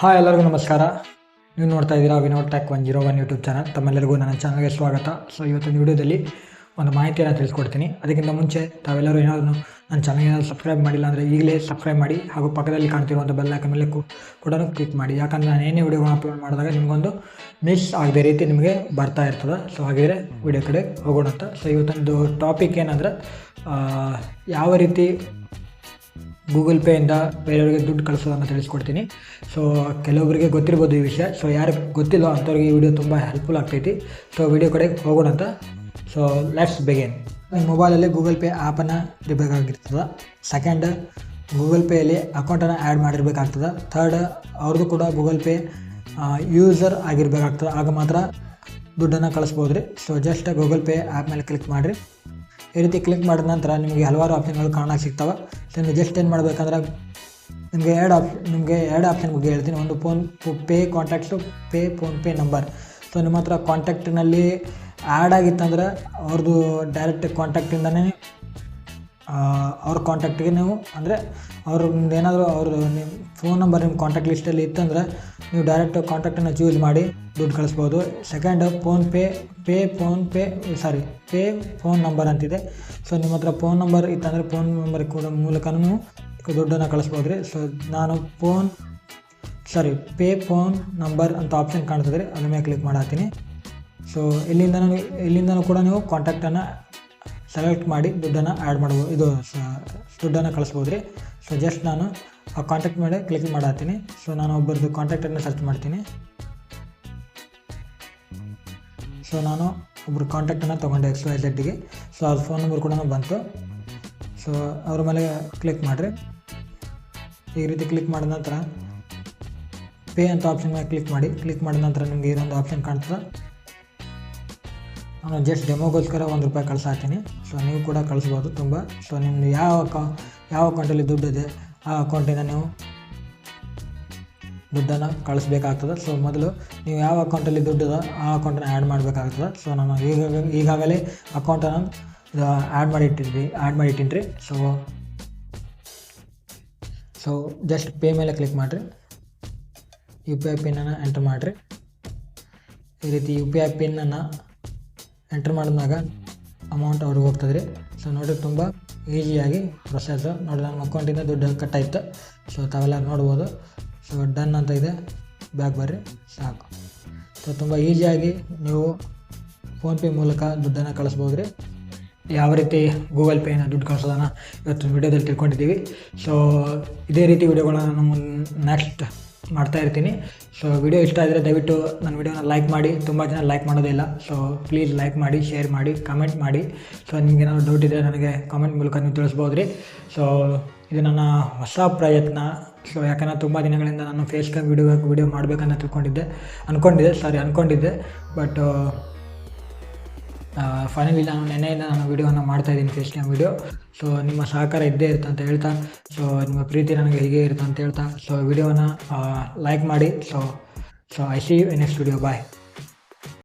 Hi ಎಲ್ಲರಿಗೂ ನಮಸ್ಕಾರ. ನೀವು ನೋಡ್ತಾ ಇದ್ದೀರಾ ವಿನೋದ್ ಟೆಕ್ 101 ಯೂಟ್ಯೂಬ್ ಚಾನಲ್. ತಮ್ಮೆಲ್ಲರಿಗೂ ನನ್ನ ಚಾನಲ್ಗೆ ಸ್ವಾಗತ. ಸೊ ಇವತ್ತಿನ ವಿಡಿಯೋದಲ್ಲಿ ಒಂದು ಮಾಹಿತಿಯನ್ನು ತಿಳಿಸ್ಕೊಡ್ತೀನಿ. ಅದಕ್ಕಿಂತ ಮುಂಚೆ ತಾವೆಲ್ಲರೂ ಏನಾದರೂ ನನ್ನ ಚಾನಲ್ಗೆ ಸಬ್ಸ್ಕ್ರೈಬ್ ಮಾಡಿಲ್ಲ ಅಂದರೆ ಈಗಲೇ ಸಬ್ಸ್ಕ್ರೈಬ್ ಮಾಡಿ, ಹಾಗೂ ಪಕ್ಕದಲ್ಲಿ ಕಾಣ್ತಿರುವಂಥ ಬೆಲ್ ಐಕಾನ್ ಮೇಲೆ ಕೂಡ ಕ್ಲಿಕ್ ಮಾಡಿ. ಯಾಕಂದರೆ ನಾನು ಏನೇ ವಿಡಿಯೋಗಳನ್ನ ಅಪ್ಲೋಡ್ ಮಾಡಿದಾಗ ನಿಮಗೊಂದು ಮಿಸ್ ಆಗದೆ ರೀತಿ ನಿಮಗೆ ಬರ್ತಾ ಇರ್ತದೆ. ಸೊ ಹಾಗಿದ್ರೆ ವಿಡಿಯೋ ಕಡೆ ಹೋಗೋಣ ಅಂತ. ಸೊ ಇವತ್ತೊಂದು ಟಾಪಿಕ್ ಏನಂದರೆ ಯಾವ ರೀತಿ ಗೂಗಲ್ ಪೇಯಿಂದ ಬೇರೆಯವರಿಗೆ ದುಡ್ಡು ಕಳಿಸೋದನ್ನು ತಿಳಿಸ್ಕೊಡ್ತೀನಿ. ಸೊ ಕೆಲವೊಬ್ಬರಿಗೆ ಗೊತ್ತಿರ್ಬೋದು ಈ ವಿಷಯ. ಸೊ ಯಾರಿಗೆ ಗೊತ್ತಿಲ್ಲ ಅಂಥವ್ರಿಗೆ ಈ ವಿಡಿಯೋ ತುಂಬ ಹೆಲ್ಪ್ಫುಲ್ ಆಗ್ತೈತಿ. ಸೊ ವಿಡಿಯೋ ಕಡೆ ಹೋಗೋಣ ಅಂತ. So let's begin. ನಿಮ್ಮ ಮೊಬೈಲಲ್ಲಿ ಗೂಗಲ್ ಪೇ ಆ್ಯಪನ್ನು ಇರಬೇಕಾಗಿರ್ತದೆ. ಸೆಕೆಂಡ್, ಗೂಗಲ್ ಪೇಯಲ್ಲಿ ಅಕೌಂಟನ್ನು ಆ್ಯಡ್ ಮಾಡಿರಬೇಕಾಗ್ತದೆ. ಥರ್ಡ್, ಅವ್ರದ್ದು ಕೂಡ ಗೂಗಲ್ ಪೇ ಯೂಸರ್ ಆಗಿರಬೇಕಾಗ್ತದೆ. ಆಗ ಮಾತ್ರ ದುಡ್ಡನ್ನು ಕಳಿಸ್ಬೋದು ರೀ. So just Google pay app ಮೇಲೆ ಕ್ಲಿಕ್ ಮಾಡಿರಿ. ಈ ರೀತಿ ಕ್ಲಿಕ್ ಮಾಡಿದ ನಂತರ ನಿಮಗೆ ಹಲವಾರು ಆಪ್ಷನ್ಗಳು ಕಾಣಕ್ಕೆ ಸಿಗ್ತವೆ. ಸೊ ನೀವು ಜಸ್ಟ್ ಏನು ಮಾಡಬೇಕಂದ್ರೆ ನಿಮಗೆ ಎರಡು ಆಪ್ಷನ್ ಬಗ್ಗೆ ಹೇಳ್ತೀನಿ. ಒಂದು pay contacts, PhonePe number. So ನಿಮ್ಮ ಹತ್ರ ಕಾಂಟ್ಯಾಕ್ಟ್ನಲ್ಲಿ ಆ್ಯಡ್ ಆಗಿತ್ತಂದ್ರೆ ಅವ್ರದ್ದು ಡೈರೆಕ್ಟ್ ಕಾಂಟ್ಯಾಕ್ಟಿಂದನೇ ಅವ್ರ ಕಾಂಟ್ಯಾಕ್ಟಿಗೆ ನೀವು ಅಂದರೆ ಅವ್ರದ್ದು ಏನಾದರೂ ಅವ್ರದ್ದು ನಿಮ್ಮ ಫೋನ್ ನಂಬರ್ ನಿಮ್ಮ ಕಾಂಟ್ಯಾಕ್ಟ್ ಲಿಸ್ಟಲ್ಲಿ ಇತ್ತಂದ್ರೆ ನೀವು ಡೈರೆಕ್ಟ್ ಕಾಂಟ್ಯಾಕ್ಟನ್ನು ಚೂಸ್ ಮಾಡಿ ದುಡ್ಡು ಕಳಿಸ್ಬೋದು. ಸೆಕೆಂಡ್, ಪೇ ಫೋನ್ ನಂಬರ್ ಅಂತಿದೆ. ಸೊ ನಿಮ್ಮ ಹತ್ರ ಫೋನ್ ನಂಬರ್ ಇತ್ತಂದರೆ ಫೋನ್ ನಂಬರ್ ಕೂಡ ಮೂಲಕನೂ ದುಡ್ಡನ್ನು ಕಳಿಸ್ಬೋದು ರೀ. ಸೊ ನಾನು ಪೇ ಫೋನ್ ನಂಬರ್ ಅಂತ ಆಪ್ಷನ್ ಕಾಣ್ತದೆ ರೀ, ಅದ್ರ ಮೇಲೆ ಕ್ಲಿಕ್ ಮಾಡತ್ತೀನಿ. ಸೊ ಇಲ್ಲಿಂದನೂ ಕೂಡ ನೀವು ಕಾಂಟ್ಯಾಕ್ಟನ್ನು ಸೆಲೆಕ್ಟ್ ಮಾಡಿ ದುಡ್ಡನ್ನು ಆ್ಯಡ್ ಮಾಡ್ಬೋದು, ದುಡ್ಡನ್ನು ಕಳಿಸ್ಬೋದು ರೀ. ಸೊ ಜಸ್ಟ್ ನಾನು ಆ ಕಾಂಟ್ಯಾಕ್ಟ್ ಮೇಲೆ ಕ್ಲಿಕ್ ಮಾಡತ್ತೀನಿ. ಸೊ ನಾನು ಒಬ್ಬರದ್ದು ಕಾಂಟ್ಯಾಕ್ಟನ್ನು ಸರ್ಚ್ ಮಾಡ್ತೀನಿ. ಸೊ ನಾನು ಒಬ್ಬರು ಕಾಂಟ್ಯಾಕ್ಟನ್ನು ತೊಗೊಂಡೆ XYZಗೆ. ಸೊ ಅವ್ರ ಫೋನ್ ನಂಬರ್ ಕೂಡ ಬಂತು. ಸೊ ಅವ್ರ ಮೇಲೆ ಕ್ಲಿಕ್ ಮಾಡಿರಿ. ಈ ರೀತಿ ಕ್ಲಿಕ್ ಮಾಡಿದ ನಂತರ ಪೇ ಅಂತ ಆಪ್ಷನ್ ಮೇಲೆ ಕ್ಲಿಕ್ ಮಾಡಿದ ನಂತರ ನಿಮಗೆ ಇದೊಂದು ಆಪ್ಷನ್ ಕಾಣ್ತದೆ. ನಾನು ಜಸ್ಟ್ ಡೆಮೋಗೋಸ್ಕರ ₹1 ಕಳ್ಸಾತೀನಿ. ಸೊ ನೀವು ಕೂಡ ಕಳಿಸ್ಬೋದು ತುಂಬ. ಸೊ ನಿಮ್ಮದು ಯಾವ ಅಕೌಂಟಲ್ಲಿ ದುಡ್ಡಿದೆ ಆ ಅಕೌಂಟಿಂದ ನೀವು ದುಡ್ಡನ್ನು ಕಳಿಸ್ಬೇಕಾಗ್ತದೆ. ಸೊ ಮೊದಲು ನೀವು ಯಾವ ಅಕೌಂಟಲ್ಲಿ ದುಡ್ಡಿದೆ ಆ ಅಕೌಂಟನ್ನು ಆ್ಯಡ್ ಮಾಡಬೇಕಾಗ್ತದೆ. ಸೊ ನಾನು ಈಗಾಗಲೇ ಅಕೌಂಟನ್ನು ಆ್ಯಡ್ ಮಾಡಿಟ್ಟಿನಿ ರೀ. ಸೊ ಜಸ್ಟ್ ಪೇ ಮೇಲೆ ಕ್ಲಿಕ್ ಮಾಡಿರಿ. UPI ಪಿನ್ನನ್ನು ಎಂಟ್ರ್ ಮಾಡಿರಿ. ಈ ರೀತಿ UPI ಪಿನ್ನನ್ನು ಎಂಟ್ರ್ ಮಾಡಿದಾಗ ಅಮೌಂಟ್ ಅವ್ರಿಗೆ ಹೋಗ್ತದೆ ರೀ. ಸೊ ನೋಡಿರಿ, ತುಂಬ ಈಸಿಯಾಗಿ ಪ್ರೊಸೆಸ್. ನೋಡಿ, ನಮ್ಮ ಅಕೌಂಟಿಂದ ದುಡ್ಡು ಕಟ್ಟಾಯ್ತು. ಸೊ ತಾವೆಲ್ಲ ನೋಡ್ಬೋದು. ಸೊ ಡನ್ ಅಂತ ಇದೆ, ಬ್ಯಾಕ್ ಬರ್ರಿ, ಸಾಕು. ಸೊ ತುಂಬ ಈಸಿಯಾಗಿ ನೀವು ಫೋನ್ಪೇ ಮೂಲಕ ದುಡ್ಡನ್ನು ಕಳಿಸ್ಬೋದು ರೀ. ಯಾವ ರೀತಿ ಗೂಗಲ್ ಪೇನ ದುಡ್ಡು ಕಳಿಸೋದನ್ನು ಇವತ್ತು ವಿಡಿಯೋದಲ್ಲಿ ತಿಳ್ಕೊಂಡಿದ್ದೀವಿ. ಸೊ ಇದೇ ರೀತಿ ವಿಡಿಯೋಗಳನ್ನ ನಾನು ನೆಕ್ಸ್ಟ್ ಮಾಡ್ತಾ ಇರ್ತೀನಿ. ಸೊ ವಿಡಿಯೋ ಇಷ್ಟ ಆದರೆ ದಯವಿಟ್ಟು ನನ್ನ ವಿಡಿಯೋನ ಲೈಕ್ ಮಾಡಿ. ತುಂಬ ಜನ ಲೈಕ್ ಮಾಡೋದಿಲ್ಲ. ಸೊ ಪ್ಲೀಸ್ ಲೈಕ್ ಮಾಡಿ, ಶೇರ್ ಮಾಡಿ, ಕಮೆಂಟ್ ಮಾಡಿ. ಸೊ ನಿಮಗೇನಾದ್ರು ಡೌಟ್ ಇದ್ದರೆ ನನಗೆ ಕಾಮೆಂಟ್ ಮೂಲಕ ನೀವು ತಿಳಿಸ್ಬೋದು ರೀ. ಸೊ ಇದು ನನ್ನ ಹೊಸ ಪ್ರಯತ್ನ. ಸೊ ಯಾಕಂದರೆ ತುಂಬ ದಿನಗಳಿಂದ ನಾನು ಫೇಸ್ ಕ್ಯಾಮ್ ವಿಡಿಯೋ ಮಾಡಬೇಕಂತ ಅನ್ಕೊಂಡಿದ್ದೆ. ಬಟ್ ಫೈನಲಿ ನಾನು ನೆನ್ನೆಯಿಂದ ವಿಡಿಯೋನ ಮಾಡ್ತಾಯಿದ್ದೀನಿ, ಫೇಸ್ ಕ್ಯಾಮ್ ವಿಡಿಯೋ. ಸೊ ನಿಮ್ಮ ಸಹಕಾರ ಇದ್ದೇ ಇರುತ್ತೆ ಅಂತ ಹೇಳ್ತಾ, ಸೊ ನಿಮ್ಮ ಪ್ರೀತಿ ನನಗೆ ಹೀಗೆ ಇರುತ್ತೆ ಅಂತ ಹೇಳ್ತಾ, ಸೊ ವಿಡಿಯೋನ ಲೈಕ್ ಮಾಡಿ. So I see you in next video. Bye.